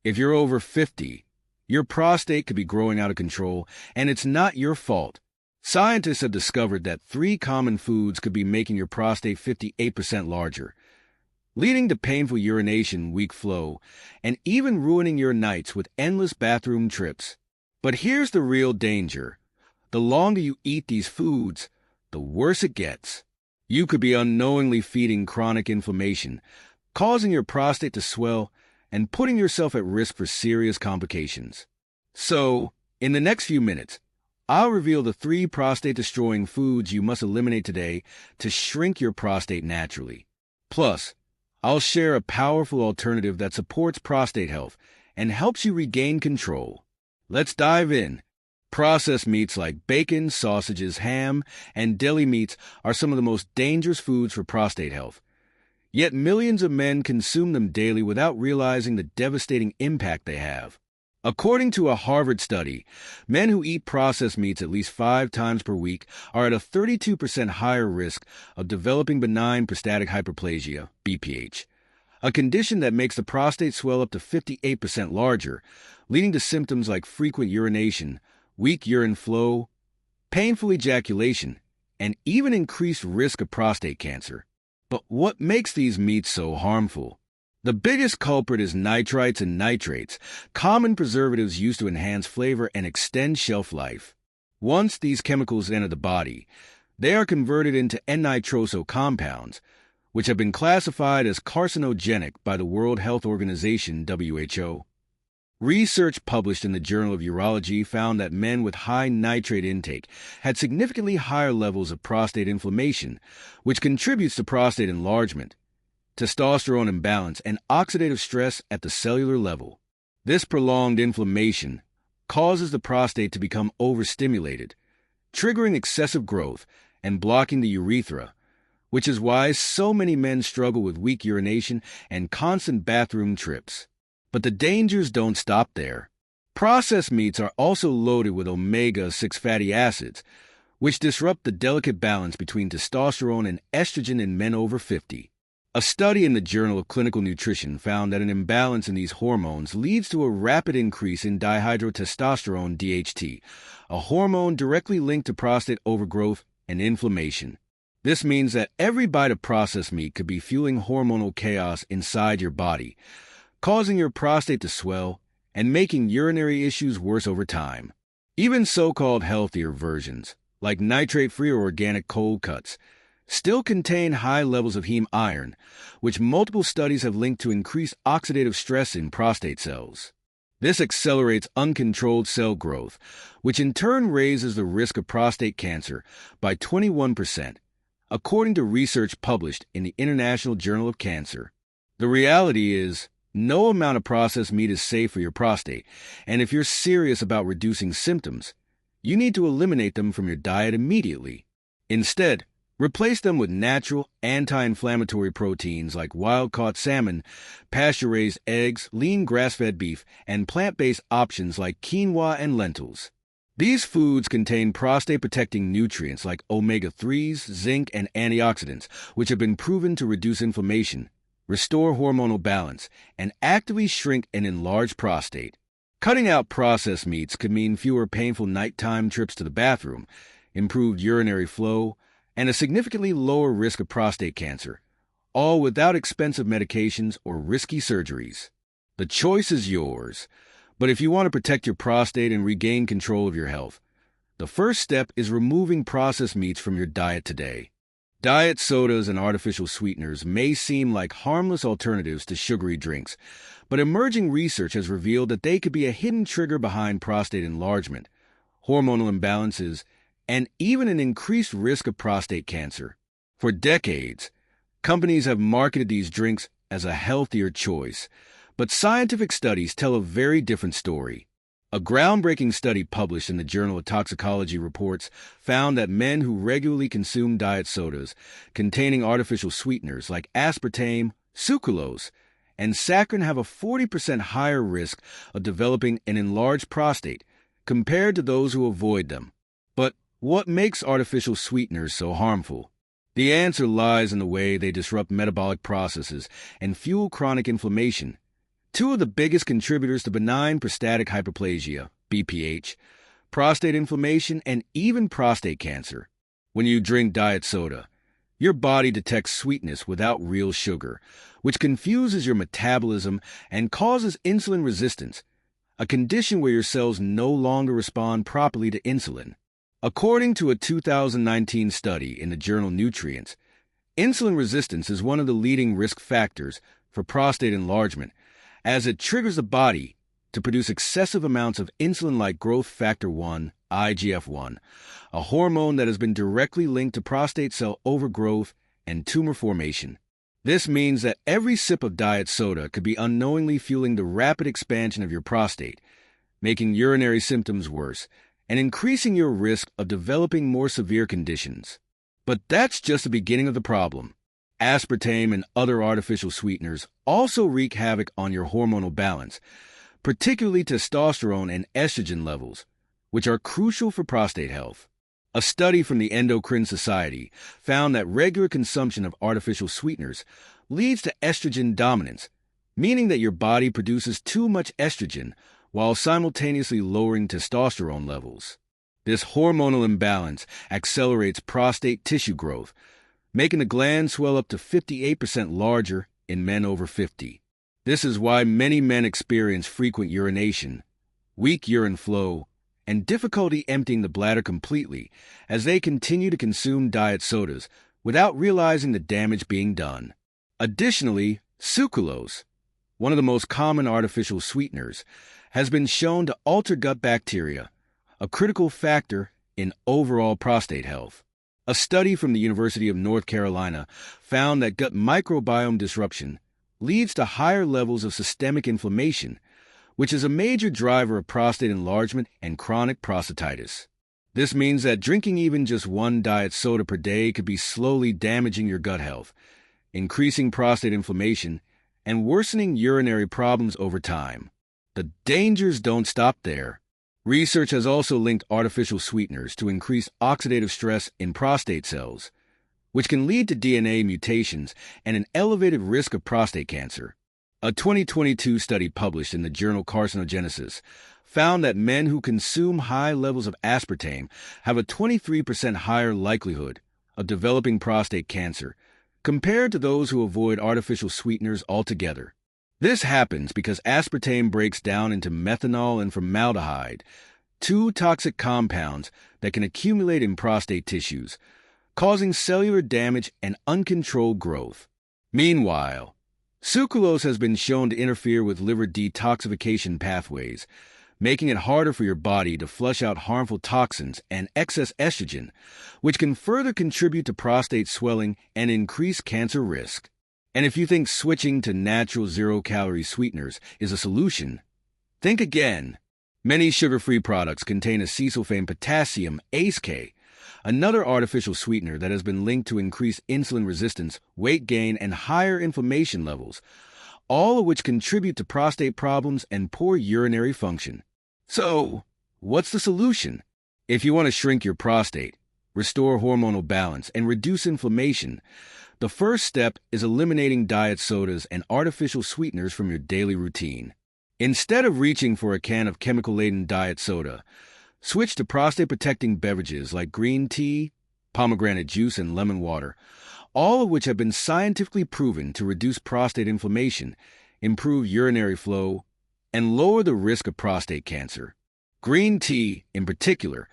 If you're over 50, your prostate could be growing out of control, and it's not your fault. Scientists have discovered that 3 common foods could be making your prostate 58% larger, leading to painful urination, weak flow, and even ruining your nights with endless bathroom trips. But here's the real danger. The longer you eat these foods, the worse it gets. You could be unknowingly feeding chronic inflammation, causing your prostate to swell, and putting yourself at risk for serious complications. So, in the next few minutes, I'll reveal the 3 prostate-destroying foods you must eliminate today to shrink your prostate naturally. Plus, I'll share a powerful alternative that supports prostate health and helps you regain control. Let's dive in. Processed meats like bacon, sausages, ham, and deli meats are some of the most dangerous foods for prostate health. Yet millions of men consume them daily without realizing the devastating impact they have. According to a Harvard study, men who eat processed meats at least 5 times per week are at a 32% higher risk of developing benign prostatic hyperplasia, BPH, a condition that makes the prostate swell up to 58% larger, leading to symptoms like frequent urination, weak urine flow, painful ejaculation, and even increased risk of prostate cancer. But what makes these meats so harmful? The biggest culprit is nitrites and nitrates, common preservatives used to enhance flavor and extend shelf life. Once these chemicals enter the body, they are converted into N-nitroso compounds, which have been classified as carcinogenic by the World Health Organization, WHO. Research published in the Journal of Urology found that men with high nitrate intake had significantly higher levels of prostate inflammation, which contributes to prostate enlargement, testosterone imbalance, and oxidative stress at the cellular level. This prolonged inflammation causes the prostate to become overstimulated, triggering excessive growth and blocking the urethra, which is why so many men struggle with weak urination and constant bathroom trips. But the dangers don't stop there. Processed meats are also loaded with omega-6 fatty acids, which disrupt the delicate balance between testosterone and estrogen in men over 50. A study in the Journal of Clinical Nutrition found that an imbalance in these hormones leads to a rapid increase in dihydrotestosterone DHT, a hormone directly linked to prostate overgrowth and inflammation. This means that every bite of processed meat could be fueling hormonal chaos inside your body, causing your prostate to swell and making urinary issues worse over time. Even so-called healthier versions, like nitrate-free or organic cold cuts, still contain high levels of heme iron, which multiple studies have linked to increased oxidative stress in prostate cells. This accelerates uncontrolled cell growth, which in turn raises the risk of prostate cancer by 21%, according to research published in the International Journal of Cancer. The reality is, no amount of processed meat is safe for your prostate, and if you're serious about reducing symptoms, you need to eliminate them from your diet immediately. Instead, replace them with natural, anti-inflammatory proteins like wild-caught salmon, pasture-raised eggs, lean grass-fed beef, and plant-based options like quinoa and lentils. These foods contain prostate-protecting nutrients like omega-3s, zinc, and antioxidants, which have been proven to reduce inflammation, restore hormonal balance, and actively shrink an enlarged prostate. Cutting out processed meats could mean fewer painful nighttime trips to the bathroom, improved urinary flow, and a significantly lower risk of prostate cancer, all without expensive medications or risky surgeries. The choice is yours, but if you want to protect your prostate and regain control of your health, the first step is removing processed meats from your diet today. Diet sodas and artificial sweeteners may seem like harmless alternatives to sugary drinks, but emerging research has revealed that they could be a hidden trigger behind prostate enlargement, hormonal imbalances, and even an increased risk of prostate cancer. For decades, companies have marketed these drinks as a healthier choice, but scientific studies tell a very different story. A groundbreaking study published in the Journal of Toxicology Reports found that men who regularly consume diet sodas containing artificial sweeteners like aspartame, sucralose, and saccharin have a 40% higher risk of developing an enlarged prostate compared to those who avoid them. But what makes artificial sweeteners so harmful? The answer lies in the way they disrupt metabolic processes and fuel chronic inflammation, Two of the biggest contributors to benign prostatic hyperplasia, BPH, prostate inflammation, and even prostate cancer. When you drink diet soda, your body detects sweetness without real sugar, which confuses your metabolism and causes insulin resistance, a condition where your cells no longer respond properly to insulin. According to a 2019 study in the journal Nutrients, insulin resistance is one of the leading risk factors for prostate enlargement, as it triggers the body to produce excessive amounts of insulin-like growth factor 1, IGF-1, a hormone that has been directly linked to prostate cell overgrowth and tumor formation. This means that every sip of diet soda could be unknowingly fueling the rapid expansion of your prostate, making urinary symptoms worse and increasing your risk of developing more severe conditions. But that's just the beginning of the problem. Aspartame and other artificial sweeteners also wreak havoc on your hormonal balance, particularly testosterone and estrogen levels, which are crucial for prostate health. A study from the Endocrine Society found that regular consumption of artificial sweeteners leads to estrogen dominance, meaning that your body produces too much estrogen while simultaneously lowering testosterone levels. This hormonal imbalance accelerates prostate tissue growth, making the gland swell up to 58% larger in men over 50. This is why many men experience frequent urination, weak urine flow, and difficulty emptying the bladder completely as they continue to consume diet sodas without realizing the damage being done. Additionally, sucralose, one of the most common artificial sweeteners, has been shown to alter gut bacteria, a critical factor in overall prostate health. A study from the University of North Carolina found that gut microbiome disruption leads to higher levels of systemic inflammation, which is a major driver of prostate enlargement and chronic prostatitis. This means that drinking even just one diet soda per day could be slowly damaging your gut health, increasing prostate inflammation, and worsening urinary problems over time. The dangers don't stop there. Research has also linked artificial sweeteners to increase oxidative stress in prostate cells, which can lead to DNA mutations and an elevated risk of prostate cancer. A 2022 study published in the journal Carcinogenesis found that men who consume high levels of aspartame have a 23% higher likelihood of developing prostate cancer compared to those who avoid artificial sweeteners altogether. This happens because aspartame breaks down into methanol and formaldehyde, two toxic compounds that can accumulate in prostate tissues, causing cellular damage and uncontrolled growth. Meanwhile, sucralose has been shown to interfere with liver detoxification pathways, making it harder for your body to flush out harmful toxins and excess estrogen, which can further contribute to prostate swelling and increase cancer risk. And if you think switching to natural zero-calorie sweeteners is a solution, think again. Many sugar-free products contain acesulfame potassium ACE-K, another artificial sweetener that has been linked to increased insulin resistance, weight gain, and higher inflammation levels, all of which contribute to prostate problems and poor urinary function. So, what's the solution? If you want to shrink your prostate, restore hormonal balance, and reduce inflammation, the first step is eliminating diet sodas and artificial sweeteners from your daily routine. Instead of reaching for a can of chemical-laden diet soda, switch to prostate-protecting beverages like green tea, pomegranate juice, and lemon water, all of which have been scientifically proven to reduce prostate inflammation, improve urinary flow, and lower the risk of prostate cancer. Green tea, in particular,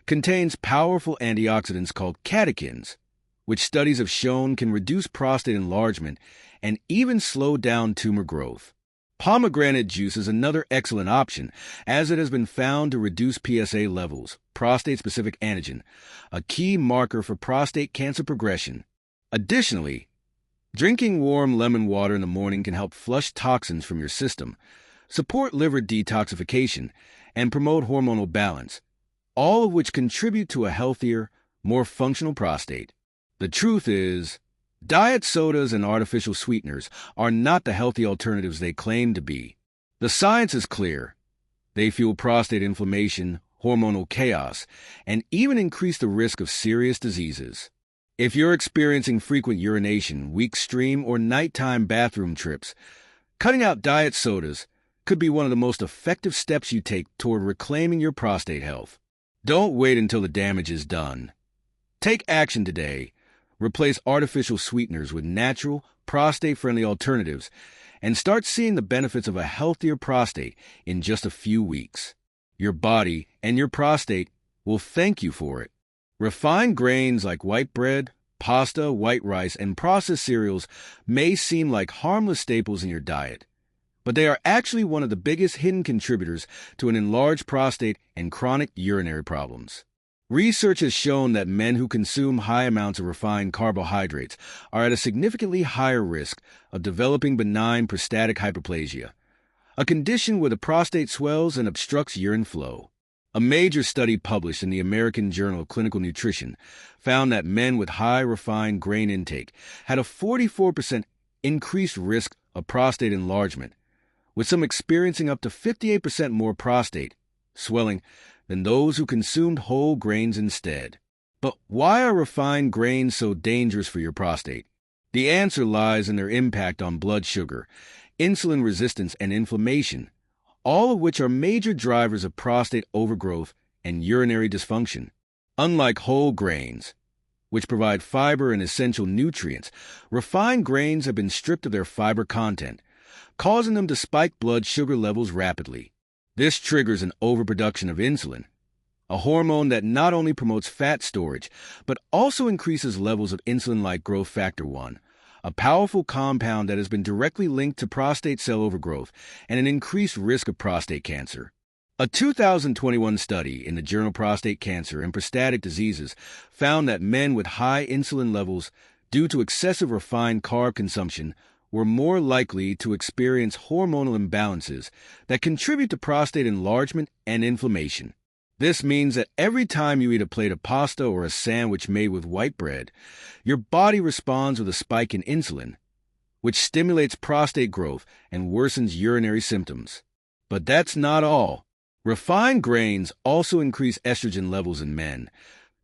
contains powerful antioxidants called catechins, which studies have shown can reduce prostate enlargement and even slow down tumor growth. Pomegranate juice is another excellent option, as it has been found to reduce PSA levels, prostate-specific antigen, a key marker for prostate cancer progression. Additionally, drinking warm lemon water in the morning can help flush toxins from your system, support liver detoxification, and promote hormonal balance, all of which contribute to a healthier, more functional prostate. The truth is, diet sodas and artificial sweeteners are not the healthy alternatives they claim to be. The science is clear. They fuel prostate inflammation, hormonal chaos, and even increase the risk of serious diseases. If you're experiencing frequent urination, weak stream, or nighttime bathroom trips, Cutting out diet sodas could be one of the most effective steps you take toward reclaiming your prostate health. Don't wait until the damage is done. Take action today. Replace artificial sweeteners with natural, prostate-friendly alternatives and start seeing the benefits of a healthier prostate in just a few weeks. Your body and your prostate will thank you for it. Refined grains like white bread, pasta, white rice, and processed cereals may seem like harmless staples in your diet, but they are actually one of the biggest hidden contributors to an enlarged prostate and chronic urinary problems. Research has shown that men who consume high amounts of refined carbohydrates are at a significantly higher risk of developing benign prostatic hyperplasia, a condition where the prostate swells and obstructs urine flow. A major study published in the American Journal of Clinical Nutrition found that men with high refined grain intake had a 44% increased risk of prostate enlargement, with some experiencing up to 58% more prostate swelling than those who consumed whole grains instead. But why are refined grains so dangerous for your prostate? The answer lies in their impact on blood sugar, insulin resistance, and inflammation, all of which are major drivers of prostate overgrowth and urinary dysfunction. Unlike whole grains, which provide fiber and essential nutrients, refined grains have been stripped of their fiber content, causing them to spike blood sugar levels rapidly. This triggers an overproduction of insulin, a hormone that not only promotes fat storage, but also increases levels of insulin-like growth factor 1, a powerful compound that has been directly linked to prostate cell overgrowth and an increased risk of prostate cancer. A 2021 study in the journal Prostate Cancer and Prostatic Diseases found that men with high insulin levels due to excessive refined carb consumption were more likely to experience hormonal imbalances that contribute to prostate enlargement and inflammation. This means that every time you eat a plate of pasta or a sandwich made with white bread, your body responds with a spike in insulin, which stimulates prostate growth and worsens urinary symptoms. But that's not all. Refined grains also increase estrogen levels in men,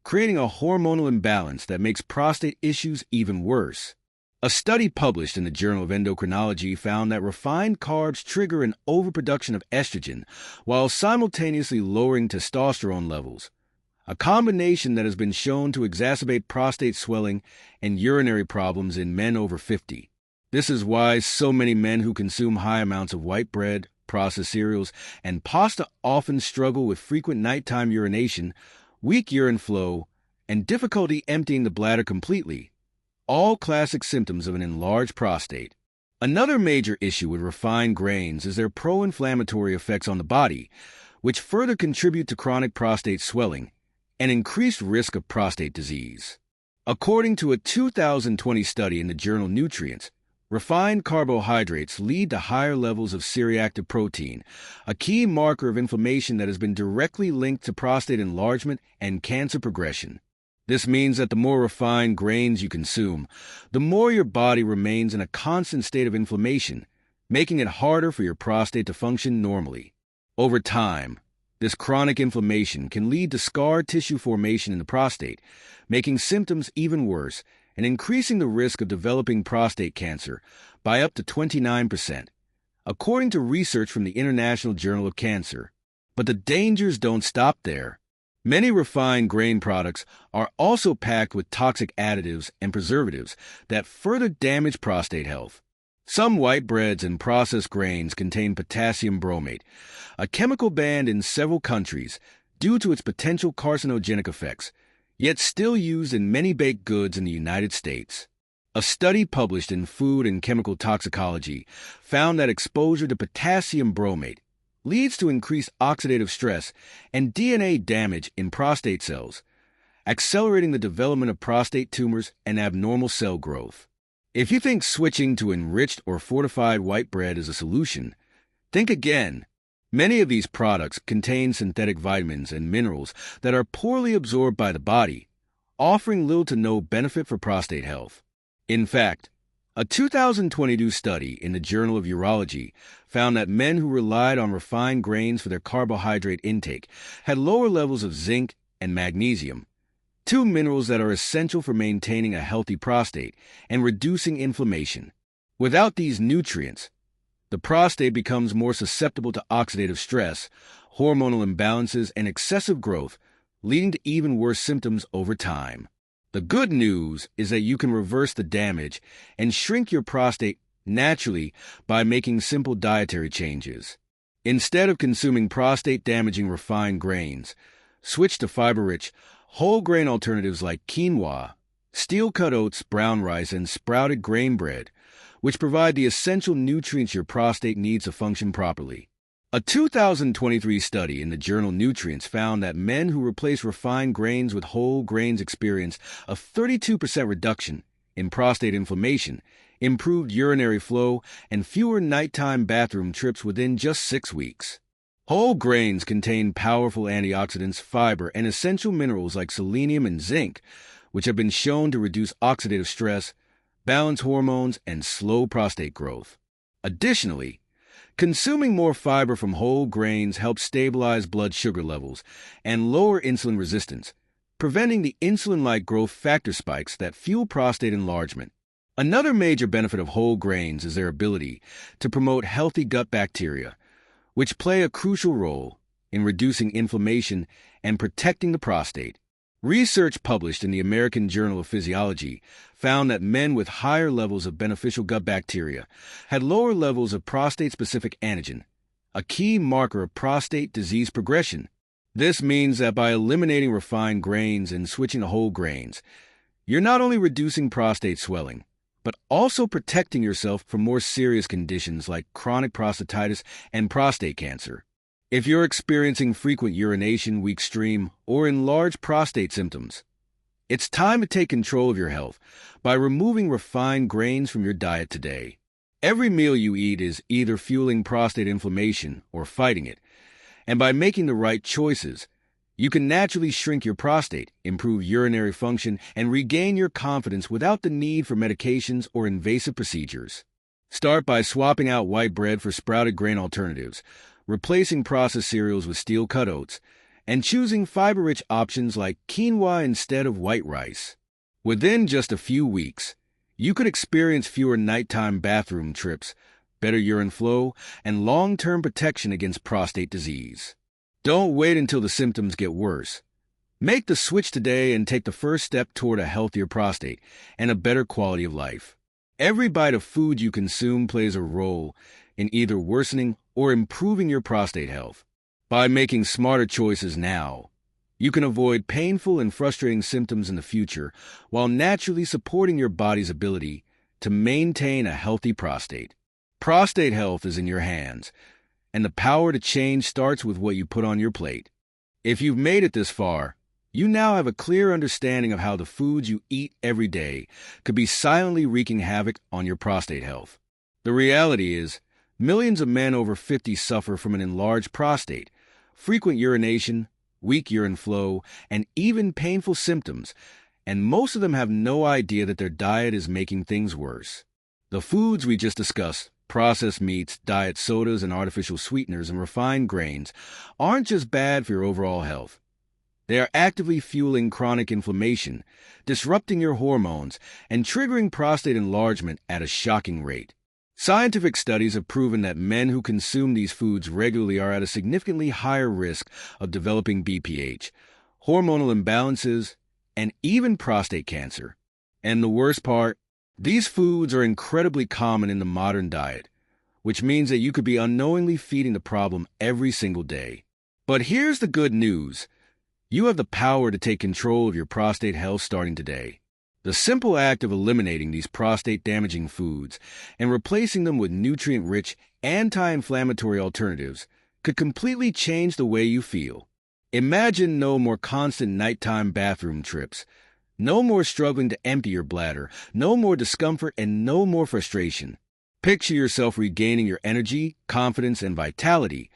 creating a hormonal imbalance that makes prostate issues even worse. A study published in the Journal of Endocrinology found that refined carbs trigger an overproduction of estrogen while simultaneously lowering testosterone levels, a combination that has been shown to exacerbate prostate swelling and urinary problems in men over 50. This is why so many men who consume high amounts of white bread, processed cereals, and pasta often struggle with frequent nighttime urination, weak urine flow, and difficulty emptying the bladder completely, all classic symptoms of an enlarged prostate. Another major issue with refined grains is their pro-inflammatory effects on the body, which further contribute to chronic prostate swelling and increased risk of prostate disease. According to a 2020 study in the journal Nutrients, refined carbohydrates lead to higher levels of C-reactive protein, a key marker of inflammation that has been directly linked to prostate enlargement and cancer progression. This means that the more refined grains you consume, the more your body remains in a constant state of inflammation, making it harder for your prostate to function normally. Over time, this chronic inflammation can lead to scar tissue formation in the prostate, making symptoms even worse and increasing the risk of developing prostate cancer by up to 29%, according to research from the International Journal of Cancer. But the dangers don't stop there. Many refined grain products are also packed with toxic additives and preservatives that further damage prostate health. Some white breads and processed grains contain potassium bromate, a chemical banned in several countries due to its potential carcinogenic effects, yet still used in many baked goods in the United States. A study published in Food and Chemical Toxicology found that exposure to potassium bromate leads to increased oxidative stress and DNA damage in prostate cells, accelerating the development of prostate tumors and abnormal cell growth. If you think switching to enriched or fortified white bread is a solution, think again. Many of these products contain synthetic vitamins and minerals that are poorly absorbed by the body, offering little to no benefit for prostate health. In fact, a 2022 study in the Journal of Urology found that men who relied on refined grains for their carbohydrate intake had lower levels of zinc and magnesium, two minerals that are essential for maintaining a healthy prostate and reducing inflammation. Without these nutrients, The prostate becomes more susceptible to oxidative stress, hormonal imbalances, and excessive growth, leading to even worse symptoms over time. The good news is that you can reverse the damage and shrink your prostate naturally by making simple dietary changes. Instead of consuming prostate-damaging refined grains, switch to fiber-rich, whole-grain alternatives like quinoa, steel-cut oats, brown rice, and sprouted grain bread, which provide the essential nutrients your prostate needs to function properly. A 2023 study in the journal Nutrients found that men who replaced refined grains with whole grains experienced a 32% reduction in prostate inflammation, improved urinary flow, and fewer nighttime bathroom trips within just 6 weeks. Whole grains contain powerful antioxidants, fiber, and essential minerals like selenium and zinc, which have been shown to reduce oxidative stress, balance hormones, and slow prostate growth. Additionally, consuming more fiber from whole grains helps stabilize blood sugar levels and lower insulin resistance, preventing the insulin-like growth factor spikes that fuel prostate enlargement. Another major benefit of whole grains is their ability to promote healthy gut bacteria, which play a crucial role in reducing inflammation and protecting the prostate. Research published in the American Journal of Physiology found that men with higher levels of beneficial gut bacteria had lower levels of prostate-specific antigen, a key marker of prostate disease progression. This means that by eliminating refined grains and switching to whole grains, you're not only reducing prostate swelling, but also protecting yourself from more serious conditions like chronic prostatitis and prostate cancer. If you're experiencing frequent urination, weak stream, or enlarged prostate symptoms, it's time to take control of your health by removing refined grains from your diet today. Every meal you eat is either fueling prostate inflammation or fighting it, and by making the right choices, you can naturally shrink your prostate, improve urinary function, and regain your confidence without the need for medications or invasive procedures. Start by swapping out white bread for sprouted grain alternatives, replacing processed cereals with steel-cut oats, and choosing fiber-rich options like quinoa instead of white rice. Within just a few weeks, you could experience fewer nighttime bathroom trips, better urine flow, and long-term protection against prostate disease. Don't wait until the symptoms get worse. Make the switch today and take the first step toward a healthier prostate and a better quality of life. Every bite of food you consume plays a role in either worsening or improving your prostate health. By making smarter choices now, you can avoid painful and frustrating symptoms in the future while naturally supporting your body's ability to maintain a healthy prostate. Prostate health is in your hands, and the power to change starts with what you put on your plate. If you've made it this far, you now have a clear understanding of how the foods you eat every day could be silently wreaking havoc on your prostate health. The reality is, millions of men over 50 suffer from an enlarged prostate, frequent urination, weak urine flow, and even painful symptoms, and most of them have no idea that their diet is making things worse. The foods we just discussed, processed meats, diet sodas, and artificial sweeteners and refined grains, aren't just bad for your overall health. They are actively fueling chronic inflammation, disrupting your hormones, and triggering prostate enlargement at a shocking rate. Scientific studies have proven that men who consume these foods regularly are at a significantly higher risk of developing BPH, hormonal imbalances, and even prostate cancer. And the worst part, these foods are incredibly common in the modern diet, which means that you could be unknowingly feeding the problem every single day. But here's the good news. You have the power to take control of your prostate health starting today. The simple act of eliminating these prostate-damaging foods and replacing them with nutrient-rich, anti-inflammatory alternatives could completely change the way you feel. Imagine no more constant nighttime bathroom trips, no more struggling to empty your bladder, no more discomfort, and no more frustration. Picture yourself regaining your energy, confidence, and vitality,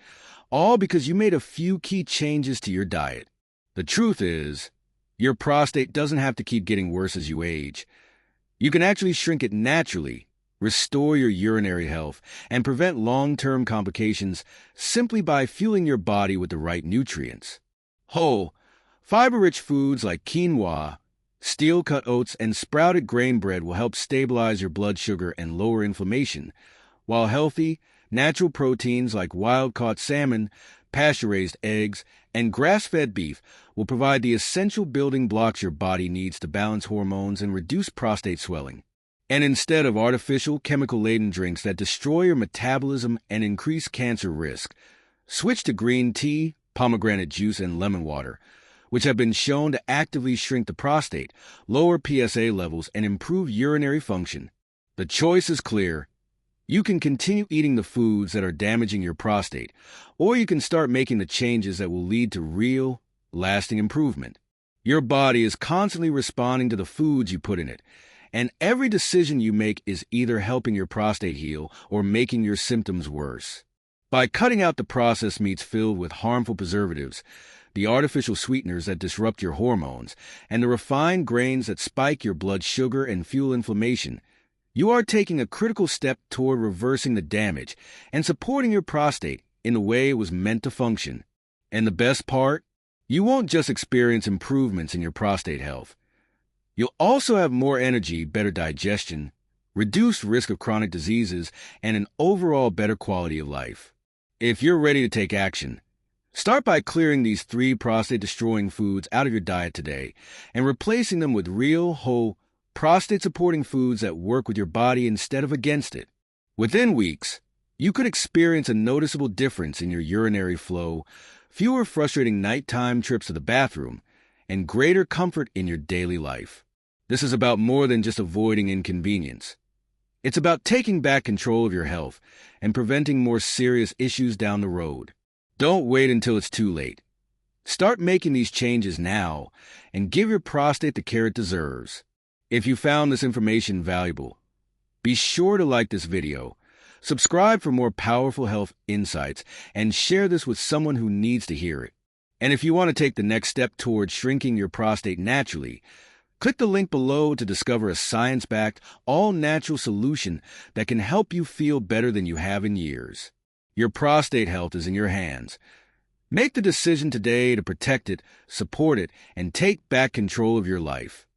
all because you made a few key changes to your diet. The truth is, your prostate doesn't have to keep getting worse as you age. You can actually shrink it naturally, restore your urinary health, and prevent long-term complications simply by fueling your body with the right nutrients. Whole, fiber-rich foods like quinoa, steel-cut oats, and sprouted grain bread will help stabilize your blood sugar and lower inflammation, while healthy, Natural proteins like wild-caught salmon, pasture-raised eggs, and grass-fed beef will provide the essential building blocks your body needs to balance hormones and reduce prostate swelling. And instead of artificial, chemical-laden drinks that destroy your metabolism and increase cancer risk, switch to green tea, pomegranate juice, and lemon water, which have been shown to actively shrink the prostate, lower PSA levels, and improve urinary function. The choice is clear. You can continue eating the foods that are damaging your prostate, or you can start making the changes that will lead to real, lasting improvement. Your body is constantly responding to the foods you put in it, and every decision you make is either helping your prostate heal or making your symptoms worse. By cutting out the processed meats filled with harmful preservatives, the artificial sweeteners that disrupt your hormones, and the refined grains that spike your blood sugar and fuel inflammation, you are taking a critical step toward reversing the damage and supporting your prostate in the way it was meant to function. And the best part? You won't just experience improvements in your prostate health. You'll also have more energy, better digestion, reduced risk of chronic diseases, and an overall better quality of life. If you're ready to take action, start by clearing these 3 prostate-destroying foods out of your diet today and replacing them with real, whole, prostate-supporting foods that work with your body instead of against it. Within weeks, you could experience a noticeable difference in your urinary flow, fewer frustrating nighttime trips to the bathroom, and greater comfort in your daily life. This is about more than just avoiding inconvenience. It's about taking back control of your health and preventing more serious issues down the road. Don't wait until it's too late. Start making these changes now and give your prostate the care it deserves. If you found this information valuable, be sure to like this video, subscribe for more powerful health insights, and share this with someone who needs to hear it. And if you want to take the next step toward shrinking your prostate naturally, click the link below to discover a science-backed, all-natural solution that can help you feel better than you have in years. Your prostate health is in your hands. Make the decision today to protect it, support it, and take back control of your life.